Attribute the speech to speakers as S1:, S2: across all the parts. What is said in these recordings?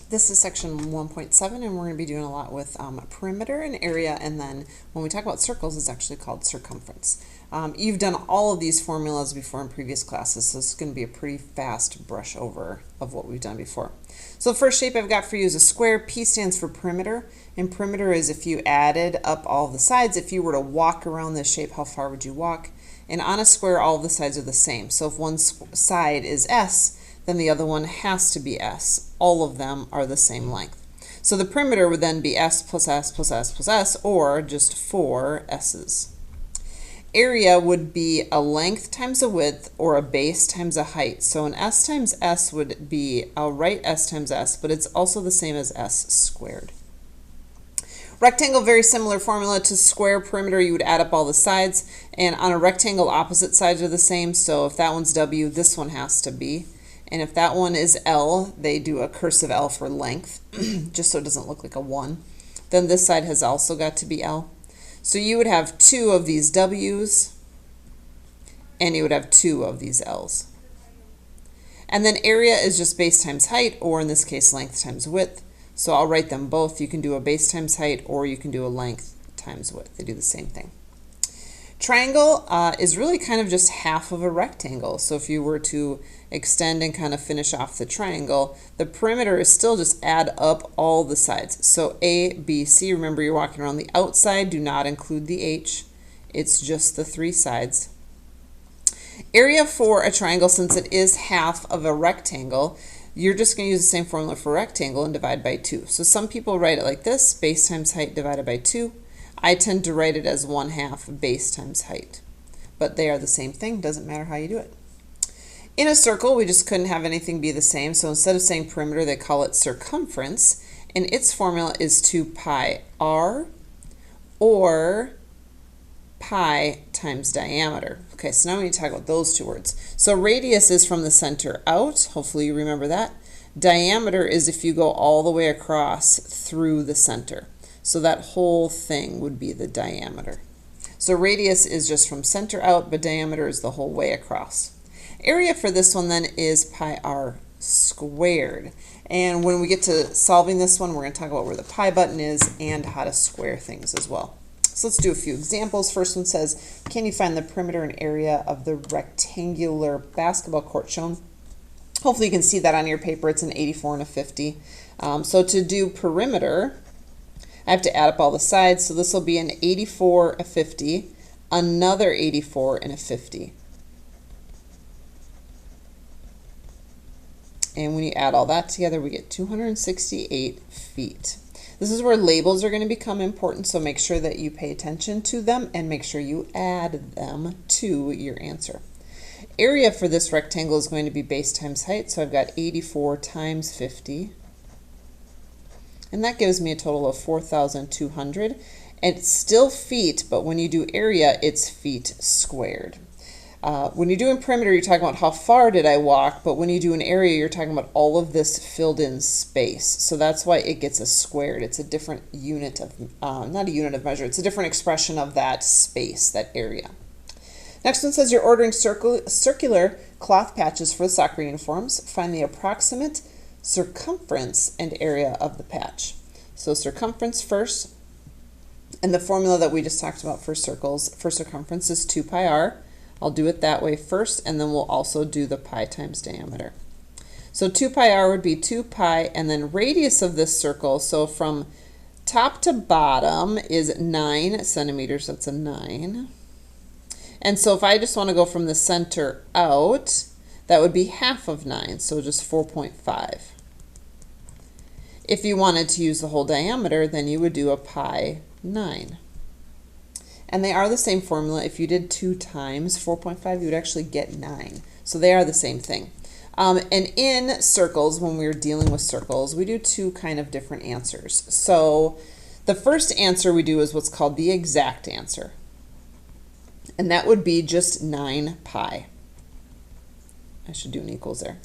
S1: This is section 1.7, and we're going to be doing a lot with perimeter and area, and then when we talk about circles, it's actually called circumference. You've done all of these formulas before in previous classes, so it's going to be a pretty fast brush over of what we've done before. So the first shape I've got for you is a square. P stands for perimeter, and perimeter is if you added up all of the sides. If you were to walk around this shape, how far would you walk? And on a square, all of the sides are the same. So if one side is S, then the other one has to be S. All of them are the same length. So the perimeter would then be S plus S plus S plus S, or just 4 S's. Area would be a length times a width, or a base times a height. So an S times S would be, I'll write S times S, but it's also the same as S squared. Rectangle, very similar formula to square. Perimeter, you would add up all the sides, and on a rectangle, opposite sides are the same. So if that one's W, this one has to be. And if that one is L, they do a cursive L for length, just so it doesn't look like a 1. Then this side has also got to be L. So you would have 2 of these W's, and you would have 2 of these L's. And then area is just base times height, or in this case, length times width. So I'll write them both. You can do a base times height, or you can do a length times width. They do the same thing. Triangle is really kind of just half of a rectangle. So if you were to extend and kind of finish off the triangle, the perimeter is still just add up all the sides. So A, B, C, remember you're walking around the outside, do not include the H. It's just the 3 sides. Area for a triangle, since it is half of a rectangle, you're just going to use the same formula for rectangle and divide by 2. So some people write it like this, base times height divided by 2. I tend to write it as 1/2 base times height. But they are the same thing, doesn't matter how you do it. In a circle, we just couldn't have anything be the same, so instead of saying perimeter, they call it circumference, and its formula is 2 pi r, or pi times diameter. Okay, so now we need to talk about those 2 words. So radius is from the center out, hopefully you remember that. Diameter is if you go all the way across through the center. So that whole thing would be the diameter. So radius is just from center out, but diameter is the whole way across. Area for this one then is pi r squared. And when we get to solving this one, we're going to talk about where the pi button is and how to square things as well. So let's do a few examples. First one says, can you find the perimeter and area of the rectangular basketball court shown? Hopefully you can see that on your paper. It's an 84 and a 50. So to do perimeter, I have to add up all the sides, so this will be an 84, a 50, another 84, and a 50. And when you add all that together, we get 268 feet. This is where labels are going to become important, so make sure that you pay attention to them and make sure you add them to your answer. Area for this rectangle is going to be base times height, so I've got 84 times 50. And that gives me a total of 4,200. It's still feet, but when you do area, it's feet squared. When you're doing perimeter, you're talking about how far did I walk, but when you do an area, you're talking about all of this filled in space. So that's why it gets a squared. It's a different unit of, not a unit of measure, it's a different expression of that space, that area. Next one says you're ordering circular cloth patches for the soccer uniforms. Find the approximate circumference and area of the patch. So circumference first, and the formula that we just talked about for circles, for circumference is 2 pi r. I'll do it that way first, and then we'll also do the pi times diameter. So 2 pi r would be 2 pi, and then radius of this circle, so from top to bottom is 9 centimeters, that's a 9. And so if I just want to go from the center out, that would be half of 9, so just 4.5. If you wanted to use the whole diameter, then you would do a pi 9. And they are the same formula. If you did 2 times 4.5, you would actually get 9. So they are the same thing. And in circles, when we're dealing with circles, we do 2 kind of different answers. So the first answer we do is what's called the exact answer. And that would be just 9 pi. I should do an equals there.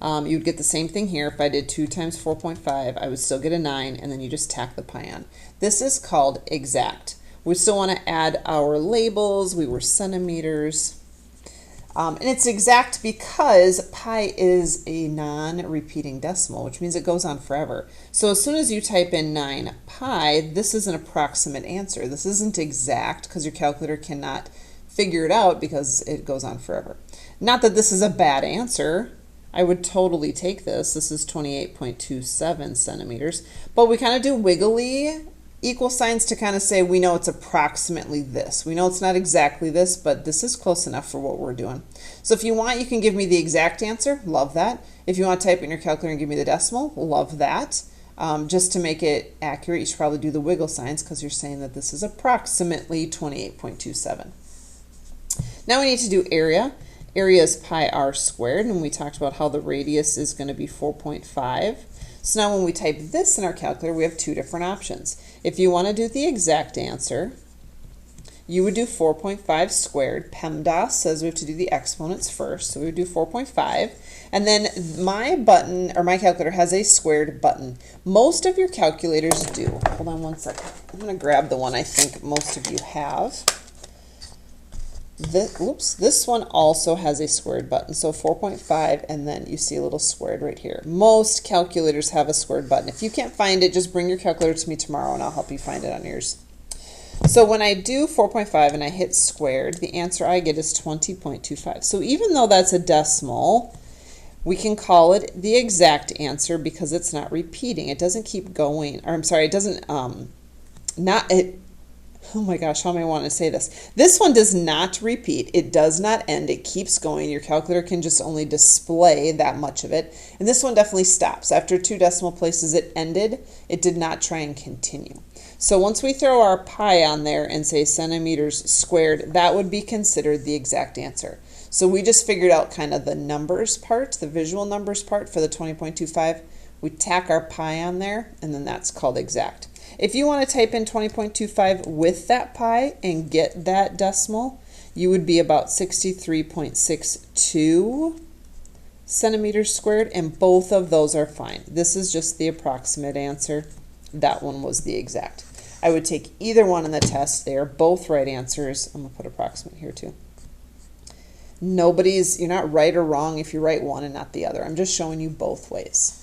S1: You would get the same thing here. If I did 2 times 4.5, I would still get a 9, and then you just tack the pi on. This is called exact. We still want to add our labels. We were centimeters. And it's exact because pi is a non-repeating decimal, which means it goes on forever. So as soon as you type in 9 pi, this is an approximate answer. This isn't exact because your calculator cannot figure it out because it goes on forever. Not that this is a bad answer. I would totally take this. This is 28.27 centimeters. But we kind of do wiggly equal signs to kind of say we know it's approximately this. We know it's not exactly this, but this is close enough for what we're doing. So if you want, you can give me the exact answer. Love that. If you want to type in your calculator and give me the decimal, love that. Just to make it accurate, you should probably do the wiggle signs because you're saying that this is approximately 28.27. Now we need to do area. Area is pi r squared, and we talked about how the radius is going to be 4.5. So now when we type this in our calculator, we have two different options. If you want to do the exact answer, you would do 4.5 squared. PEMDAS says we have to do the exponents first, so we would do 4.5. And then my button, or my calculator, has a squared button. Most of your calculators do. Hold on one second. I'm going to grab the one I think most of you have. This one also has a squared button, so 4.5, and then you see a little squared right here. Most calculators have a squared button. If you can't find it, just bring your calculator to me tomorrow and I'll help you find it on yours. So when I do 4.5 and I hit squared, the answer I get is 20.25. So even though that's a decimal, we can call it the exact answer because it's not repeating. It doesn't keep going, or I'm sorry, it doesn't, oh my gosh, how am I wanting to say this? This one does not repeat. It does not end. It keeps going. Your calculator can just only display that much of it. And this one definitely stops. After 2 decimal places, it ended. It did not try and continue. So once we throw our pi on there and say centimeters squared, that would be considered the exact answer. So we just figured out kind of the numbers part, the visual numbers part for the 20.25. We tack our pi on there, and then that's called exact. If you want to type in 20.25 with that pi and get that decimal, you would be about 63.62 centimeters squared, and both of those are fine. This is just the approximate answer. That one was the exact. I would take either one in the test. They are both right answers. I'm going to put approximate here too. You're not right or wrong if you write one and not the other. I'm just showing you both ways.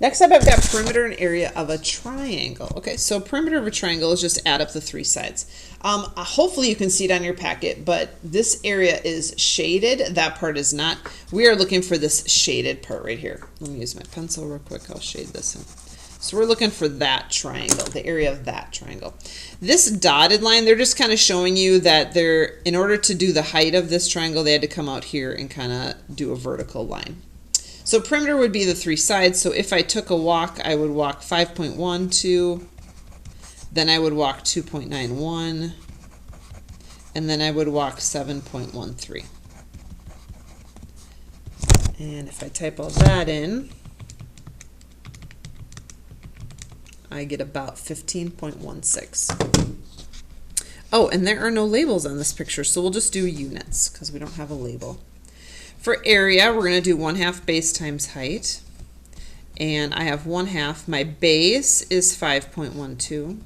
S1: Next up, I've got perimeter and area of a triangle. Okay, so perimeter of a triangle is just add up the 3 sides. Hopefully you can see it on your packet, but this area is shaded. That part is not. We are looking for this shaded part right here. Let me use my pencil real quick. I'll shade this in. So we're looking for that triangle, the area of that triangle. This dotted line, they're just kind of showing you that in order to do the height of this triangle, they had to come out here and kind of do a vertical line. So perimeter would be the 3 sides. So if I took a walk, I would walk 5.12, then I would walk 2.91, and then I would walk 7.13. And if I type all that in, I get about 15.16. Oh, and there are no labels on this picture, so we'll just do units because we don't have a label. For area, we're going to do 1/2 base times height. And I have 1/2. My base is 5.12.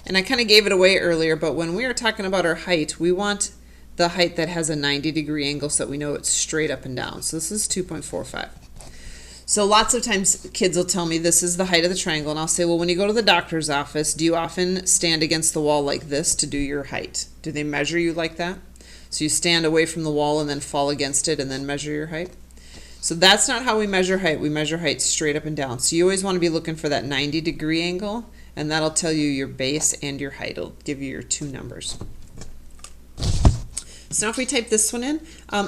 S1: And I kind of gave it away earlier, but when we are talking about our height, we want the height that has a 90-degree angle so that we know it's straight up and down. So this is 2.45. So lots of times kids will tell me this is the height of the triangle, and I'll say, well, when you go to the doctor's office, do you often stand against the wall like this to do your height? Do they measure you like that? So you stand away from the wall and then fall against it and then measure your height? So that's not how we measure height. We measure height straight up and down. So you always want to be looking for that 90-degree angle, and that'll tell you your base and your height. It'll give you your 2 numbers. So now if we type this one in,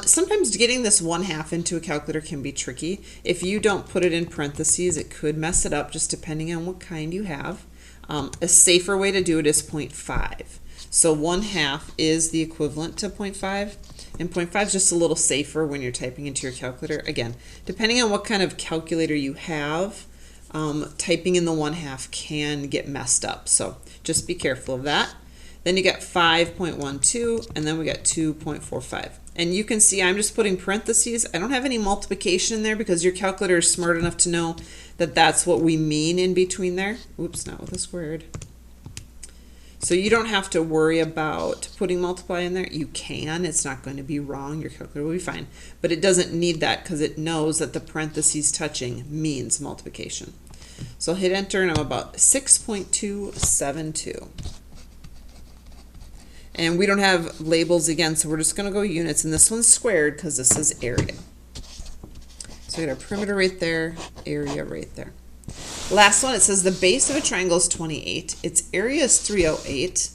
S1: sometimes getting this 1/2 into a calculator can be tricky. If you don't put it in parentheses, it could mess it up just depending on what kind you have. A safer way to do it is 0.5. So 1/2 is the equivalent to 0.5, and 0.5 is just a little safer when you're typing into your calculator. Again, depending on what kind of calculator you have, typing in the 1/2 can get messed up. So just be careful of that. Then you got 5.12, and then we got 2.45. And you can see I'm just putting parentheses. I don't have any multiplication in there because your calculator is smart enough to know that that's what we mean in between there. Oops, not with a squared. So you don't have to worry about putting multiply in there. You can, it's not going to be wrong, your calculator will be fine. But it doesn't need that because it knows that the parentheses touching means multiplication. So I'll hit enter and I'm about 6.272. And we don't have labels again, so we're just going to go units. And this one's squared because this is area. So we got our perimeter right there, area right there. Last one, it says the base of a triangle is 28. Its area is 308.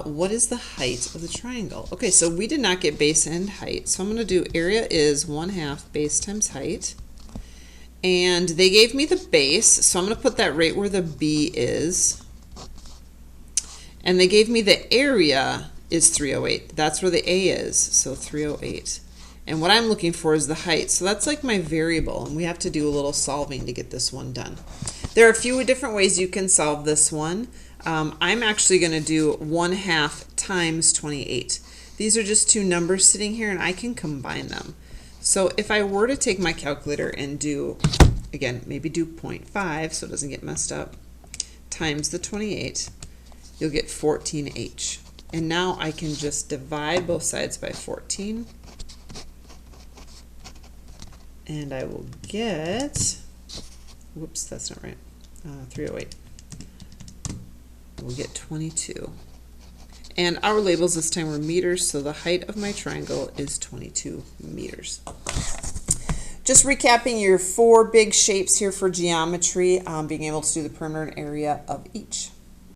S1: What is the height of the triangle? Okay, so we did not get base and height. So I'm going to do area is 1/2 base times height. And they gave me the base, so I'm going to put that right where the B is. And they gave me the area is 308. That's where the A is, so 308. And what I'm looking for is the height. So that's like my variable, and we have to do a little solving to get this one done. There are a few different ways you can solve this one. I'm actually going to do 1/2 times 28. These are just two numbers sitting here, and I can combine them. So if I were to take my calculator and do, again, maybe do 0.5 so it doesn't get messed up, times the 28, you'll get 14H. And now I can just divide both sides by 14. And I will get, whoops, that's not right, 308. We'll get 22. And our labels this time were meters, so the height of my triangle is 22 meters. Just recapping your 4 big shapes here for geometry, being able to do the perimeter and area of each.